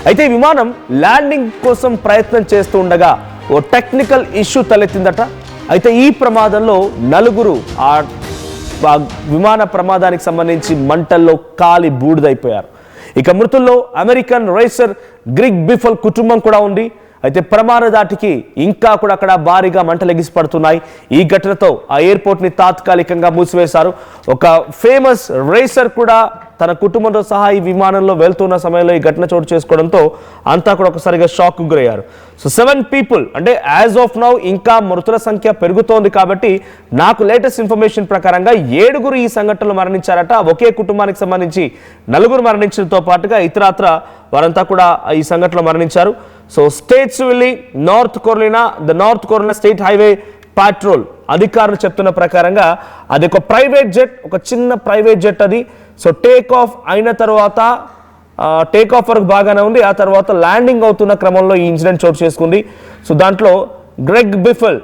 అయితే ఈ విమానం ల్యాండింగ్ కోసం ప్రయత్నం చేస్తూ ఉండగా ఓ టెక్నికల్ ఇష్యూ తలెత్తిందట. అయితే ఈ ప్రమాదంలో నలుగురు ఆ విమాన ప్రమాదానికి సంబంధించి మంటల్లో కాలి బూడిదైపోయారు. ఇక మృతుల్లో అమెరికన్ రేసర్ గ్రెగ్ బిఫల్ కుటుంబం కూడా ఉంది. అయితే ప్రమాద దాటికి ఇంకా కూడా అక్కడ భారీగా మంటలు ఎగిసిపడుతున్నాయి. ఈ ఘటనతో ఆ ఎయిర్పోర్ట్ ని తాత్కాలికంగా మూసివేశారు. ఒక ఫేమస్ రేసర్ కూడా తన కుటుంబంతో సహా ఈ విమానంలో వెళ్తున్న సమయంలో ఈ ఘటన చోటు చేసుకోవడంతో అంతా కూడా ఒకసారిగా షాక్ గురయ్యారు. సో 7 పీపుల్ అంటే యాజ్ ఆఫ్ నౌ ఇంకా మృతుల సంఖ్య పెరుగుతోంది కాబట్టి నాకు లేటెస్ట్ ఇన్ఫర్మేషన్ ప్రకారంగా 7 ఈ సంఘటనలో మరణించారట. ఒకే కుటుంబానికి సంబంధించి 4 మరణించడంతో పాటుగా ఇతరత్ర వారంతా కూడా ఈ సంఘటనలో మరణించారు. సో స్టేట్స్ వెళ్ళి నార్త్ కొరోలినా స్టేట్ హైవే పాట్రోల్ అధికారులు చెప్తున్న ప్రకారంగా అది ఒక ప్రైవేట్ జెట్, ఒక చిన్న ప్రైవేట్ జెట్ అది. సో టేక్ ఆఫ్ అయిన తర్వాత టేక్ ఆఫ్ వరకు బాగానే ఉంది. ఆ తర్వాత ల్యాండింగ్ అవుతున్న క్రమంలో ఈ ఇన్సిడెంట్ చోటు చేసుకుంది. సో దాంట్లో గ్రెగ్ బిఫల్